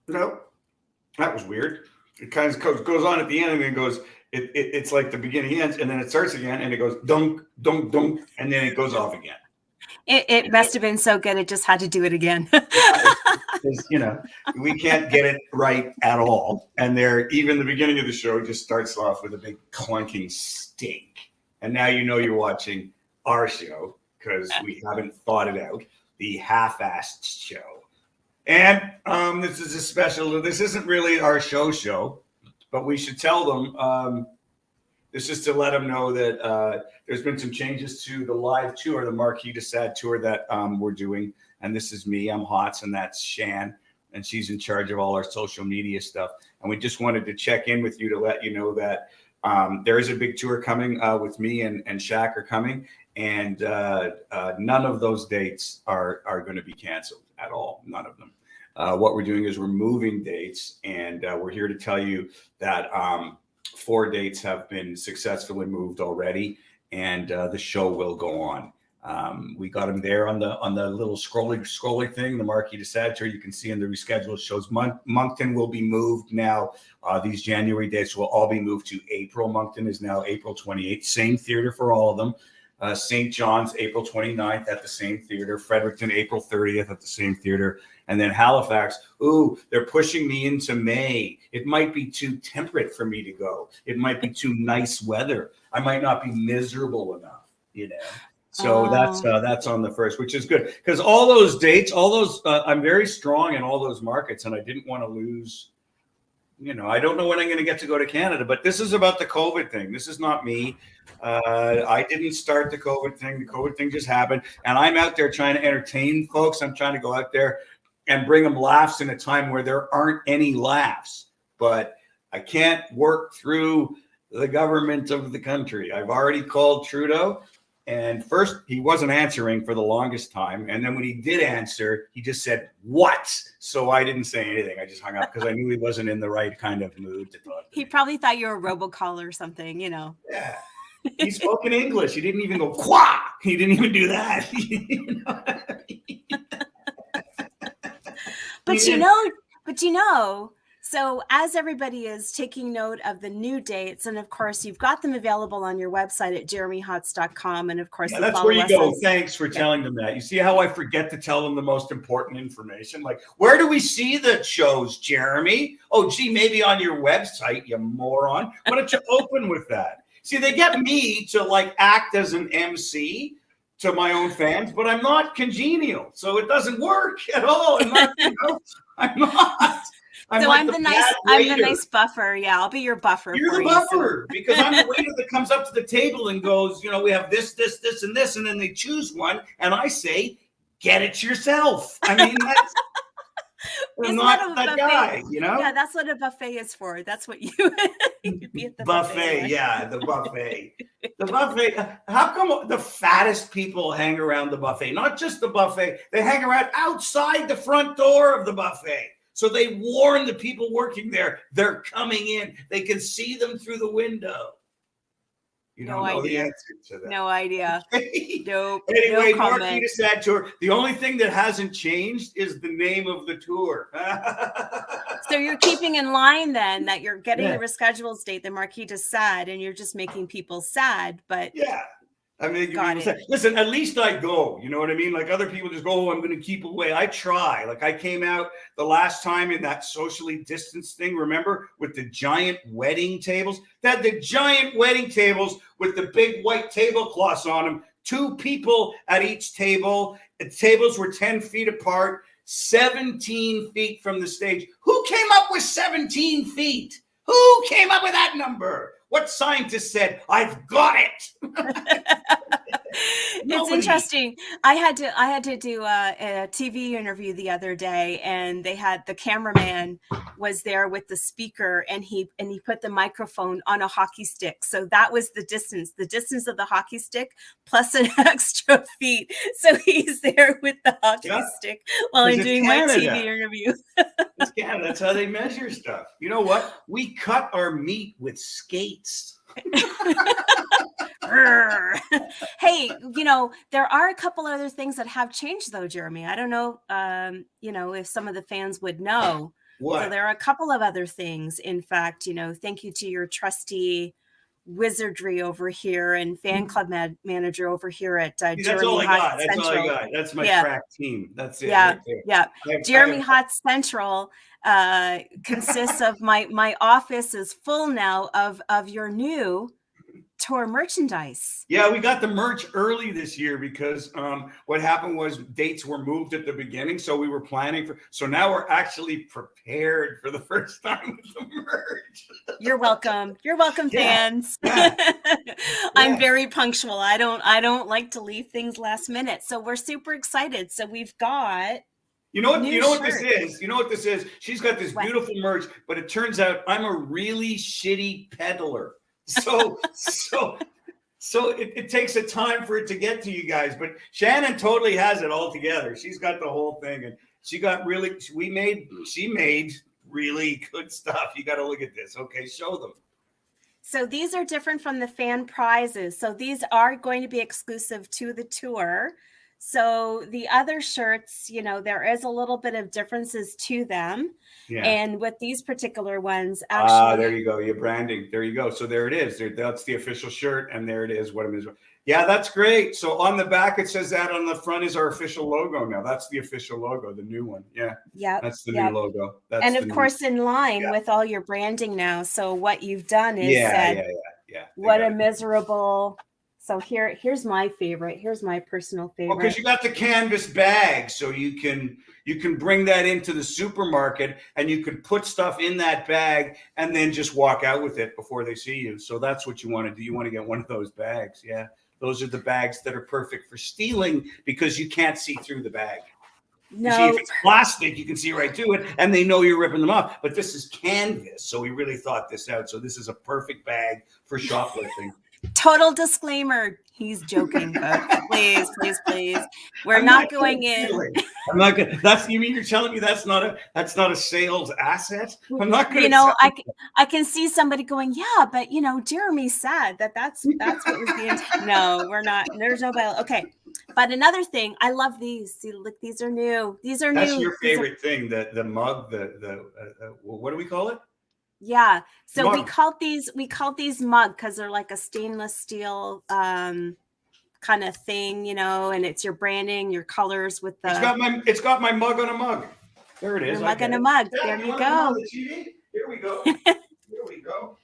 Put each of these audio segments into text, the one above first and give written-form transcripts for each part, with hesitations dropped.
No, that was weird. It kind of goes on at the end and then goes, it's like the beginning ends and then it starts again and it goes dunk, dunk, dunk, and then it goes off again. It must have been so good. It just had to do it again. Yeah, we can't get it right at all. And even the beginning of the show just starts off with a big clunking stink. And now you know you're watching our show because we haven't thought it out, the half-assed show. And this is a special, this isn't really our show, but we should tell them, this is to let them know that there's been some changes to the live tour, the Marquis de Sade tour that we're doing. And this is me, I'm Hotz, and that's Shann, and she's in charge of all our social media stuff. And we just wanted to check in with you to let you know that there is a big tour coming with me and Shaq are coming. And none of those dates are going to be canceled at all, none of them. What we're doing is we're moving dates, and we're here to tell you that 4 dates have been successfully moved already, and the show will go on. We got them there on the little scrolly thing, the Marquis de Sade tour. You can see in the rescheduled shows. Moncton will be moved now. These January dates will all be moved to April. Moncton is now April 28th. Same theater for all of them. St. John's, April 29th at the same theater. Fredericton, April 30th at the same theater. And then Halifax, they're pushing me into May. It might be too temperate for me to go. It might be too nice weather. I might not be miserable enough, So that's on the 1st, which is good. Because all those dates, I'm very strong in all those markets, and I didn't want to lose. I don't know when I'm going to get to go to Canada, but this is about the COVID thing. This is not me. I didn't start the COVID thing. The COVID thing just happened. And I'm out there trying to entertain folks. I'm trying to go out there and bring them laughs in a time where there aren't any laughs. But I can't work through the government of the country. I've already called Trudeau. And first, he wasn't answering for the longest time. And then when he did answer, he just said, "What?" So I didn't say anything. I just hung up because I knew he wasn't in the right kind of mood to talk to He me. probably thought you were a robocall or something, Yeah. He spoke in English. He didn't even go, "Qua." He didn't even do that. But so as everybody is taking note of the new dates, and of course you've got them available on your website at jeremyhotz.com, and of course that's where you go. Thanks for telling them that. You see how I forget to tell them the most important information? Like, where do we see the shows, Jeremy? Oh, gee, maybe on your website, you moron. Why don't you open with that? See, they get me to act as an MC to my own fans, but I'm not congenial, so it doesn't work at all. I'm not. I'm the nice buffer. Yeah, I'll be your buffer. You're the buffer because I'm the waiter that comes up to the table and goes, we have this, this, this, and this, and then they choose one, and I say, "Get it yourself." I mean, that's I'm not that guy, Yeah, that's what a buffet is for. That's what you be at the buffet. Yeah, the buffet. The buffet. How come the fattest people hang around the buffet? Not just the buffet; they hang around outside the front door of the buffet. So they warn the people working there, they're coming in. They can see them through the window. You don't know the answer to that. No idea. Nope. Anyway, Marquis de Sade tour. The only thing that hasn't changed is the name of the tour. So you're keeping in line then that you're getting the rescheduled date, the Marquis de Sade, and you're just making people sad. But yeah. I mean, listen, at least I go, you know what I mean? Like other people just go, "Oh, I'm going to keep away." I try. Like I came out the last time in that socially distanced thing, remember, with the giant wedding tables? They had the giant wedding tables with the big white tablecloths on them. 2 people at each table. The tables were 10 feet apart, 17 feet from the stage. Who came up with 17 feet? Who came up with that number? What scientist said, "I've got it"? It's interesting. I had to do a TV interview the other day, and they had the cameraman was there with the speaker, and he put the microphone on a hockey stick. So that was the distance of the hockey stick plus an extra feet. So he's there with the hockey stick while I'm doing my TV interview. It's Canada. That's how they measure stuff. You know what? We cut our meat with skates. Hey, there are a couple other things that have changed though, Jeremy. I don't know, if some of the fans would know. What? So there are a couple of other things. In fact, thank you to your trusty wizardry over here and fan club manager over here at That's Jeremy all I Hotz got. That's all I Central. got. That's my Yeah, crack team. That's it yeah, right there. yeah. I Jeremy have, Hotz Central consists of my office is full now of your new tour merchandise. Yeah, we got the merch early this year because what happened was dates were moved at the beginning, so we were planning for. So now we're actually prepared for the first time with the merch. You're welcome. You're welcome, fans. Yeah. I'm very punctual. I don't like to leave things last minute. So we're super excited. So we've got You know what this is? You know what this is? She's got this beautiful merch, but it turns out I'm a really shitty peddler. So it takes a time for it to get to you guys, but Shannon totally has it all together. She's got the whole thing, and she made really good stuff. You got to look at this. Okay, show them. So these are different from the fan prizes. So these are going to be exclusive to the tour. So the other shirts, there is a little bit of differences to them. Yeah. And with these particular ones, actually. There you go. Your branding. There you go. So there it is. That's the official shirt. And there it is. What it is. Yeah, that's great. So on the back, it says that. On the front is our official logo now. That's the official logo, the new one. Yeah. Yeah. That's the new logo. That's and of course, in line with all your branding now. So what you've done is said, what a miserable... So here's my favorite. Here's my personal favorite. Well, because you got the canvas bag, so you can bring that into the supermarket and you can put stuff in that bag and then just walk out with it before they see you. So that's what you want to do. You want to get one of those bags. Yeah, those are the bags that are perfect for stealing because you can't see through the bag. No, see, if it's plastic, you can see right through it, and they know you're ripping them off. But this is canvas, so we really thought this out. So this is a perfect bag for shoplifting. Total disclaimer. He's joking, folks. Please. We're not going in. I'm not going. You mean you're telling me that's not a sales asset? I'm not going. I can see somebody going, yeah, but Jeremy said that's what was the intent. No, we're not. There's no bill. Okay, but another thing, I love these. See, look, these are new. That's new. That's your favorite thing. The mug. What do we call it? Yeah. So mug. we called these mug because they're like a stainless steel kind of thing, and it's your branding, your colors with the. It's got my mug on a mug. There it is. Mug on a mug. Yeah, there you go. Here we go.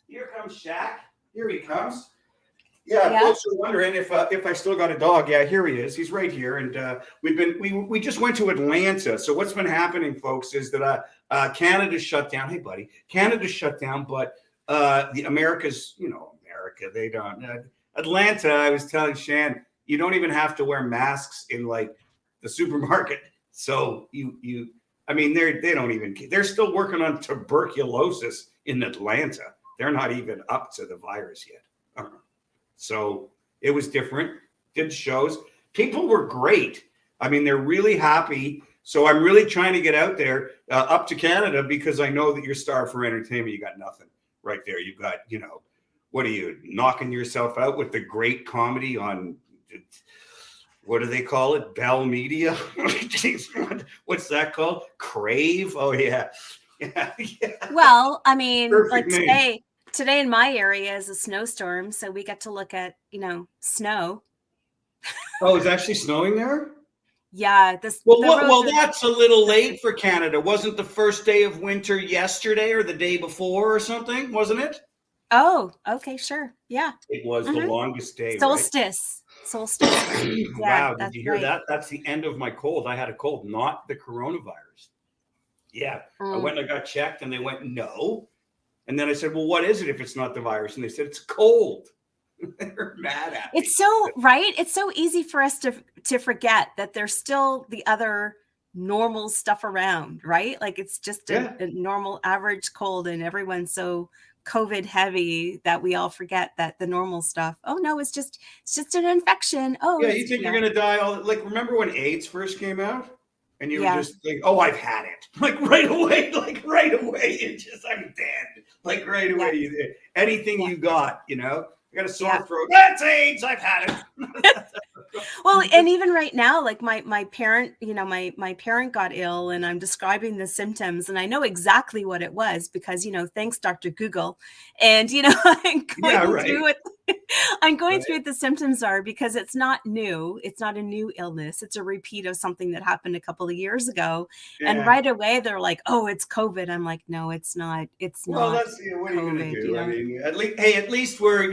Here comes Shaq. Here he comes. Yeah, folks are wondering if I still got a dog. Yeah, here he is. He's right here, and we just went to Atlanta. So what's been happening, folks, is that Canada's shut down. Hey, buddy, Canada's shut down, but the America's, America, they don't. Atlanta, I was telling Shan, you don't even have to wear masks in like the supermarket. So they don't even. They're still working on tuberculosis in Atlanta. They're not even up to the virus yet. I don't know. So it was different. Did shows. People were great. They're really happy. So I'm really trying to get out there up to Canada because I know that you're starved for entertainment. You got nothing right there. You got, what are you knocking yourself out with the great comedy on, what do they call it? Bell Media? What's that called? Crave? Oh, yeah. Yeah. Well, like today in my area is a snowstorm, so we get to look at, snow. Oh, it's actually snowing there? Yeah. Well, that's a little late for Canada. Wasn't the first day of winter yesterday or the day before or something? Wasn't it? Oh, okay, sure. Yeah. It was the longest day. Solstice. Right? Solstice. Wow. Did you hear that? That's the end of my cold. I had a cold, not the coronavirus. Yeah. I went and I got checked and they went, no. And then I said, well, what is it if it's not the virus? And they said, it's cold. They're mad at me. It's so, right? It's so easy for us to forget that there's still the other normal stuff around, right? Like it's just a normal average cold and everyone's so COVID heavy that we all forget that the normal stuff. Oh no, it's just an infection. Oh yeah, you think you're gonna die remember when AIDS first came out? And you were just like, oh, I've had it. Like right away, it's just, I'm dead. Like right away, you did. Anything you got, I got a sore throat. That's AIDS. I've had it. Well, and even right now, like my parent, my parent got ill, and I'm describing the symptoms, and I know exactly what it was because, thanks Dr. Google, and I'm Yeah, going right. through it. I'm going Right. through what the symptoms are because it's not new. It's not a new illness. It's a repeat of something that happened a couple of years ago, and Yeah. right away they're like, "Oh, it's COVID." I'm like, "No, it's not. It's Well, not that's what are you going to COVID." do? I mean, at least we're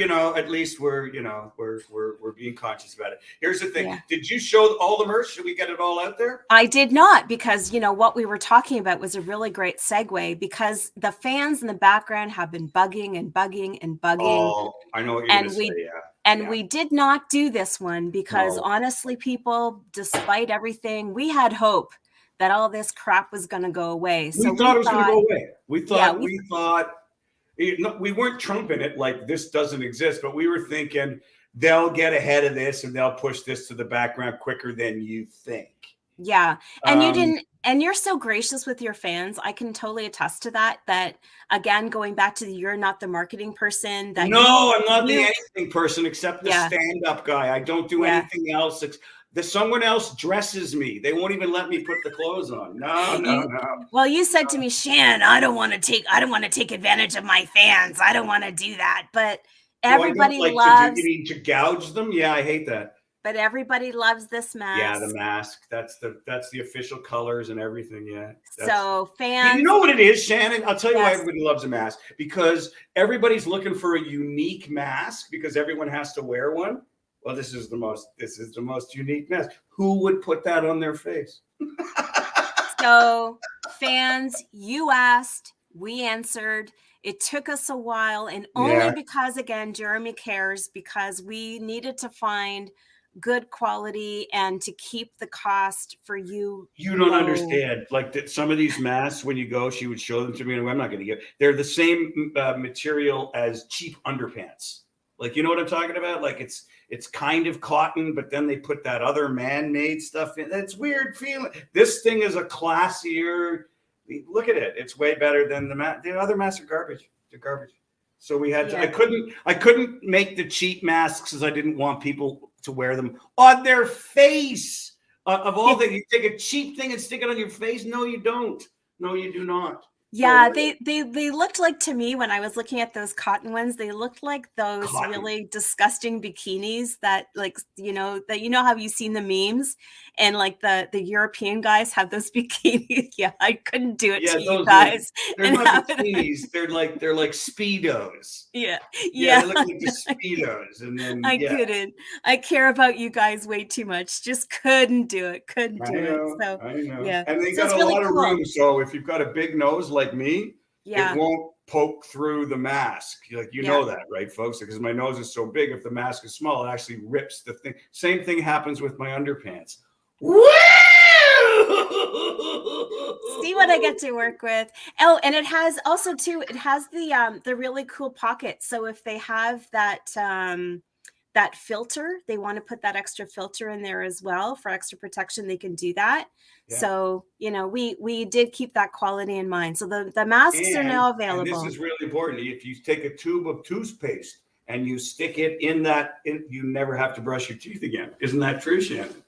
we're being conscious about it. Here's the thing: Yeah. did you show all the merch? Should we get it all out there? I did not, because what we were talking about was a really great segue, because the fans in the background have been bugging and bugging and bugging, Oh, I know what you're going and to say. we Yeah. and Yeah. we did not do this one because No. honestly, people, despite everything, we had hope that all this crap was going to go away. So We thought it was going to thought, go away. We yeah, thought we weren't trumping it like this doesn't exist, but we were thinking they'll get ahead of this and they'll push this to the background quicker than you think. yeah. And you Um, didn't, and you're so gracious with your fans. I can totally attest to that. That again, going back to you're not the marketing person. That No, I'm not the you, anything person except the yeah, stand-up guy. I don't do yeah. anything else. Someone else dresses me. They won't even let me put the clothes on. No, no, You, no. well, you said to me, Shann, I don't want to take advantage of my fans. I don't want to do that. But So I don't everybody like to do. loves. You mean to gouge them? Yeah, I hate that. But everybody loves this mask. Yeah, the mask. That's the official colors and everything. Yeah. So fans. You know what it is, Shannon? I'll tell you why Yes. everybody loves a mask. Because everybody's looking for a unique mask because everyone has to wear one. Well, this is the most unique mask. Who would put that on their face? So fans, you asked, we answered. It took us a while, and only because, again, Jeremy cares, because we needed to find good quality and to keep the cost for you. You don't low. understand. Like that, some of these masks, when you go, she would show them to me, and I'm not going to get. They're the same material as cheap underpants. Like, you know what I'm talking about? Like it's kind of cotton, but then they put that other man-made stuff in. It's weird feeling. This thing is a classier. Look at it. It's way better than the other masks are garbage. They're garbage. So we had to, I couldn't make the cheap masks because I didn't want people to wear them on their face. Of all things, you take a cheap thing and stick it on your face. No, you don't. No, you do not. Yeah, they looked like, to me, when I was looking at those cotton ones, they looked like those really disgusting bikinis that, like, how you've seen the memes, and like the European guys have those bikinis. Yeah, I couldn't do it to you guys. They're not bikinis. They're like Speedos. Yeah. They look like the Speedos, and then I couldn't. I care about you guys way too much. Just couldn't do it. Couldn't do it. So I know. yeah, And they so got a really lot of cool. room. So if you've got a big nose like me, it won't poke through the mask. Like, know that, right, folks? Because my nose is so big, if the mask is small, it actually rips the thing. Same thing happens with my underpants. Woo! See what I get to work with. Oh, and it has also too, it has the really cool pocket. So if they have that that filter, they want to put that extra filter in there as well for extra protection, they can do that. Yeah. So, we did keep that quality in mind. So the masks are now available. And this is really important. If you take a tube of toothpaste and you stick it in that, you never have to brush your teeth again. Isn't that true, Shannon?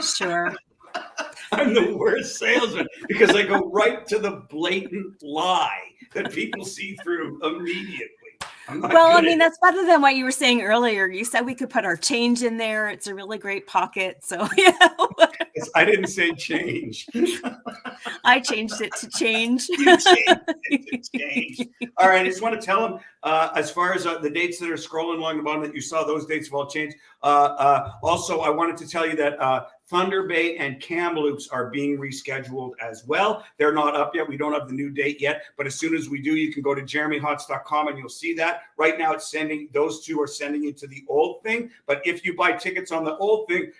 Sure. I'm the worst salesman because I go right to the blatant lie that people see through immediately. Well, I mean, that's better than what you were saying earlier. You said we could put our change in there. It's a really great pocket. So, I didn't say change. I changed it to change. You changed it to change. All right. I just want to tell them, as far as the dates that are scrolling along the bottom that you saw, those dates have all changed. Also, I wanted to tell you that Thunder Bay and Kamloops are being rescheduled as well. They're not up yet. We don't have the new date yet, but as soon as we do, you can go to jeremyhotz.com and you'll see that. Right now, those two are sending you to the old thing. But if you buy tickets on the old thing,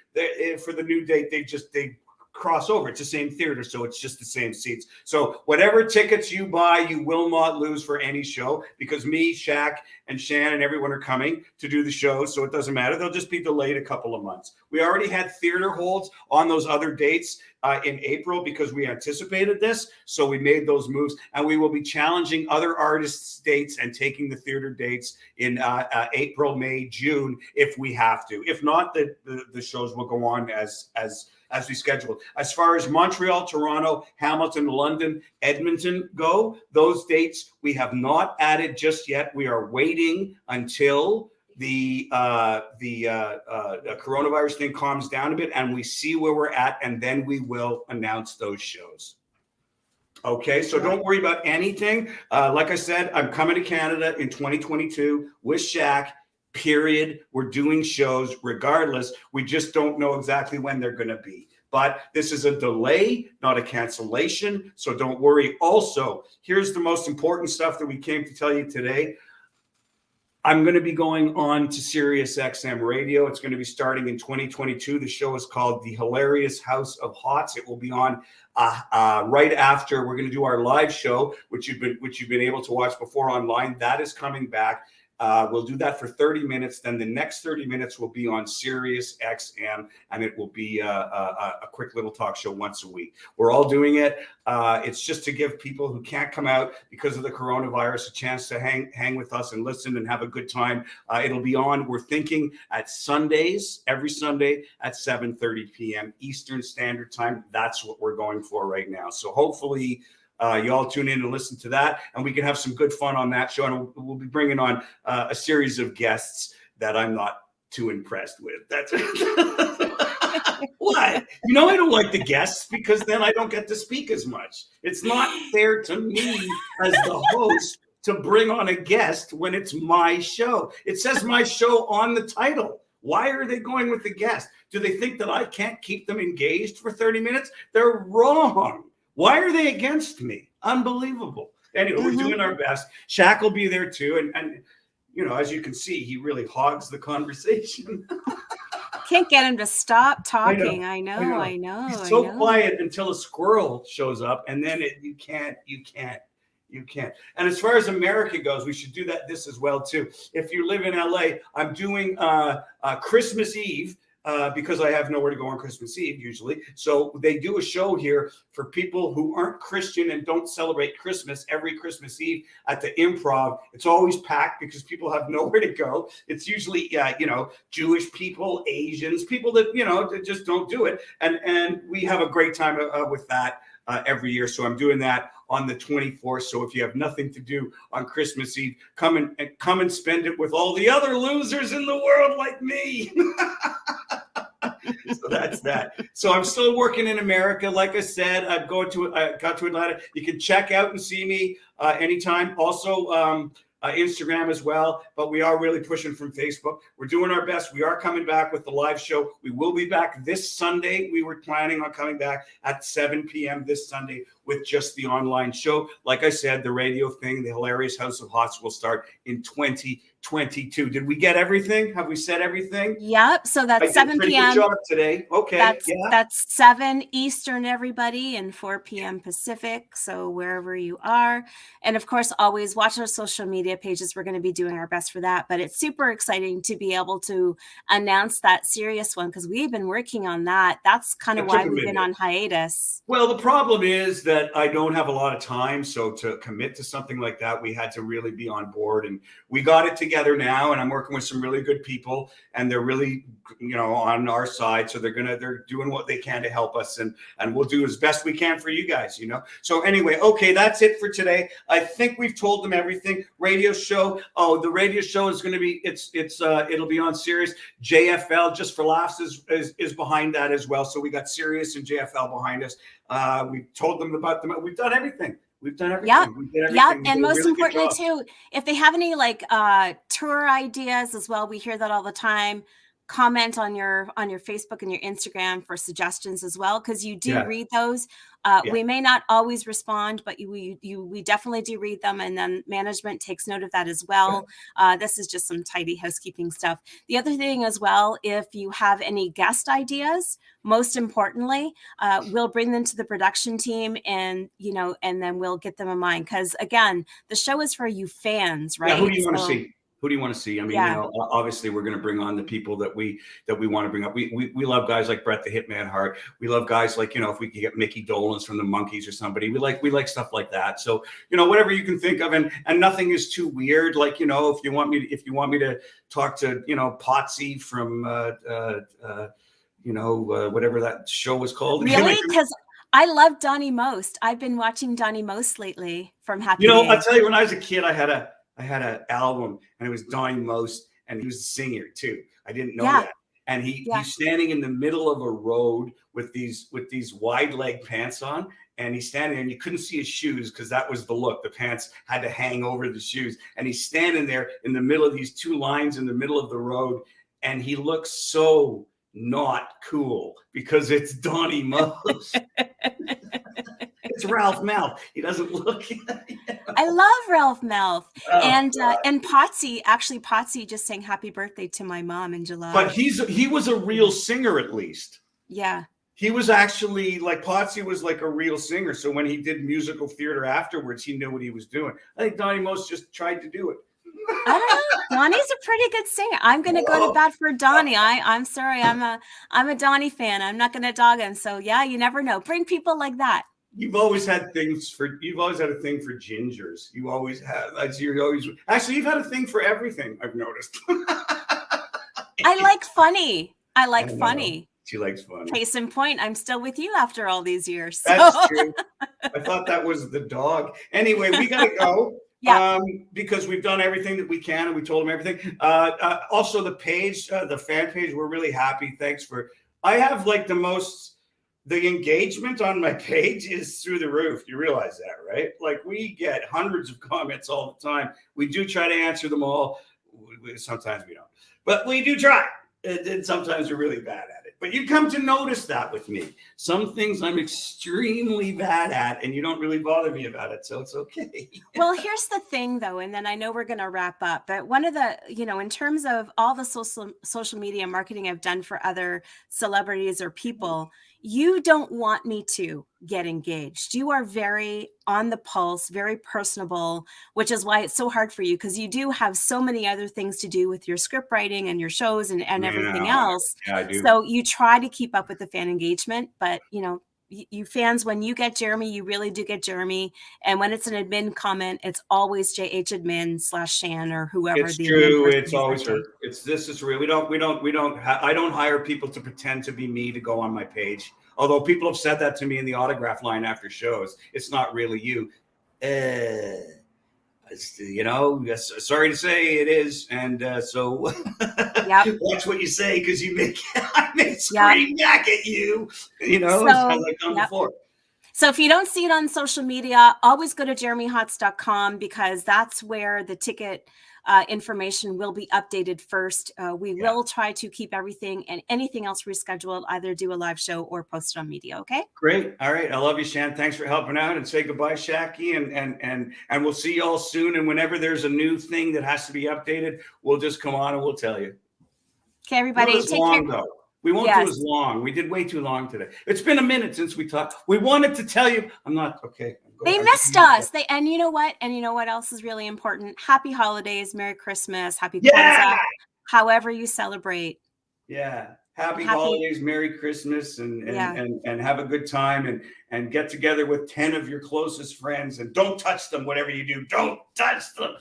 for the new date, they cross over. It's the same theater, so it's just the same seats. So whatever tickets you buy, you will not lose for any show, because me, Shaq, and Shann and everyone are coming to do the shows, so it doesn't matter. They'll just be delayed a couple of months. We already had theater holds on those other dates in April because we anticipated this, so we made those moves, and we will be challenging other artists' dates and taking the theater dates in April, May, June if we have to. If not, the shows will go on as we scheduled. As far as Montreal, Toronto, Hamilton, London, Edmonton go, those dates we have not added just yet. We are waiting until the coronavirus thing calms down a bit and we see where we're at, and then we will announce those shows. Okay, so don't worry about anything. Like I said, I'm coming to Canada in 2022 with Shaq. Period. We're doing shows regardless. We just don't know exactly when they're going to be. But this is a delay, not a cancellation. So don't worry. Also, here's the most important stuff that we came to tell you today. I'm going to be going on to Sirius XM Radio. It's going to be starting in 2022. The show is called The Hilarious House of Hotz. It will be on right after we're going to do our live show, which you've been able to watch before online. That is coming back. We'll do that for 30 minutes. Then the next 30 minutes will be on Sirius XM, and it will be a quick little talk show once a week. We're all doing it. It's just to give people who can't come out because of the coronavirus a chance to hang with us and listen and have a good time. It'll be on, we're thinking, at Sundays, every Sunday at 7:30 p.m. Eastern Standard Time. That's what we're going for right now. So hopefully you all tune in and listen to that, and we can have some good fun on that show. And we'll be bringing on a series of guests that I'm not too impressed with. That's what? You know, I don't like the guests because then I don't get to speak as much. It's not fair to me as the host to bring on a guest when it's my show. It says my show on the title. Why are they going with the guest? Do they think that I can't keep them engaged for 30 minutes? They're wrong. Why are they against me? Unbelievable. Anyway, we're doing our best. Shaq will be there too. And you know, as you can see, he really hogs the conversation. Can't get him to stop talking. I know. He's so quiet until a squirrel shows up, and then you can't. And as far as America goes, we should do this as well too. If you live in LA, I'm doing Christmas Eve. Because I have nowhere to go on Christmas Eve usually. So they do a show here for people who aren't Christian and don't celebrate Christmas every Christmas Eve at the Improv. It's always packed because people have nowhere to go. It's usually, Jewish people, Asians, people that, that just don't do it. And we have a great time with that every year. So I'm doing that on the 24th. So if you have nothing to do on Christmas Eve, come and spend it with all the other losers in the world like me. So that's that. So I'm still working in America. Like I said, I got to Atlanta. You can check out and see me anytime. Also, Instagram as well, but we are really pushing from Facebook. We're doing our best. We are coming back with the live show. We will be back this Sunday. We were planning on coming back at 7 p.m. this Sunday with just the online show. Like I said, the radio thing, the Hilarious House of Hotz, will start in 2022. Did we get everything? Have we said everything? Yep. So that's 7 p.m. Good job today. Okay. That's 7 Eastern, everybody, and 4 p.m. Pacific. So wherever you are. And of course, always watch our social media pages. We're going to be doing our best for that. But it's super exciting to be able to announce that serious one because we've been working on that. That's kind of why we've been on hiatus. Well, the problem is that I don't have a lot of time. So to commit to something like that, we had to really be on board. And we got it together now. And I'm working with some really good people. And they're really, on our side. So they're doing what they can to help us. And we'll do as best we can for you guys, So anyway, okay, that's it for today. I think we've told them everything. Radio show. Oh, the radio show is going to be, it'll be on Sirius. JFL, Just for Laughs, is behind that as well. So we got Sirius and JFL behind us. We told them about them. We've done everything. We've done everything. Yep. We did everything. And most importantly too, if they have any tour ideas as well, we hear that all the time. Comment on your Facebook and your Instagram for suggestions as well, because you do read those. We may not always respond, but we definitely do read them, and then management takes note of that as well. This is just some tidy housekeeping stuff. The other thing as well, if you have any guest ideas, most importantly, we'll bring them to the production team, and then we'll get them in mind. Because again, the show is for you fans, right? Yeah, who do you want to see? Who do you want to see? I mean, Yeah. obviously we're going to bring on the people that we want to bring up. We love guys like Bret the Hitman Hart. We love guys like, if we could get Mickey Dolenz from the Monkees or somebody, we like stuff like that. So, whatever you can think of, and nothing is too weird. Like, if you want me to talk to, Potsy from, whatever that show was called. Really? Because I love Donnie Most. I've been watching Donnie Most lately from Happy Days. I'll tell you, when I was a kid, I had an album, and it was Donnie Most, and he was a singer too. I didn't know that. And he's standing in the middle of a road with these wide leg pants on, and he's standing there, and you couldn't see his shoes because that was the look. The pants had to hang over the shoes, and he's standing there in the middle of these two lines in the middle of the road, and he looks so not cool because it's Donnie Most. It's Ralph Malph. He doesn't look. I love Ralph Malph. And Potsy just sang happy birthday to my mom in July. But he was a real singer, at least. Yeah. He was actually like, Potsy was like a real singer. So when he did musical theater afterwards, he knew what he was doing. I think Donnie Most just tried to do it. I don't know. Donnie's a pretty good singer. I'm going to go to bat for Donnie. I'm sorry. I'm a Donnie fan. I'm not going to dog him. So yeah, you never know. Bring people like that. You've always had a thing for gingers. You always have. Actually, you've had a thing for everything, I've noticed. I like funny. Funny. She likes funny. Case in point, I'm still with you after all these years. So. That's true. I thought that was the dog. Anyway, we got to go. Yeah. Because we've done everything that we can, and we told them everything. Also, the page, the fan page, we're really happy. Thanks I have like the engagement on my page is through the roof. You realize that, right? Like, we get hundreds of comments all the time. We do try to answer them all. Sometimes we don't, but we do try. And sometimes we're really bad at it. But you come to notice that with me. Some things I'm extremely bad at, and you don't really bother me about it. So it's okay. Well, here's the thing, though, and then I know we're going to wrap up. But one of the, in terms of all the social media marketing I've done for other celebrities or people, you don't want me to get engaged. You are very on the pulse, very personable, which is why it's so hard for you, because you do have so many other things to do with your script writing and your shows and everything else. Yeah, I do. So you try to keep up with the fan engagement, but you fans, when you get Jeremy, you really do get Jeremy. And when it's an admin comment, it's always JHadmin/Shann or whoever. It's true. It's always her. This is real. I don't hire people to pretend to be me to go on my page. Although people have said that to me in the autograph line after shows. It's not really you. Sorry to say it is. And so watch what you say, because I may scream back at you, as I've done before. So if you don't see it on social media, always go to jeremyhotz.com, because that's where the ticket information will be updated first. We will try to keep everything and anything else rescheduled, either do a live show or post it on media. Okay. Great. All right. I love you, Shann. Thanks for helping out, and say goodbye, Shacky. And we'll see you all soon. And whenever there's a new thing that has to be updated, we'll just come on and we'll tell you. Okay, everybody. Take care. Though. We won't do as long. We did way too long today. It's been a minute since we talked. We wanted to tell you. I'm not okay. They missed us. And you know what? And you know what else is really important? Happy holidays, Merry Christmas, Happy Kwanzaa, however you celebrate. Yeah. Happy holidays, Merry Christmas, and have a good time, and get together with 10 of your closest friends, and don't touch them. Whatever you do, don't touch them.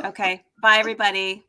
Okay. Bye, everybody.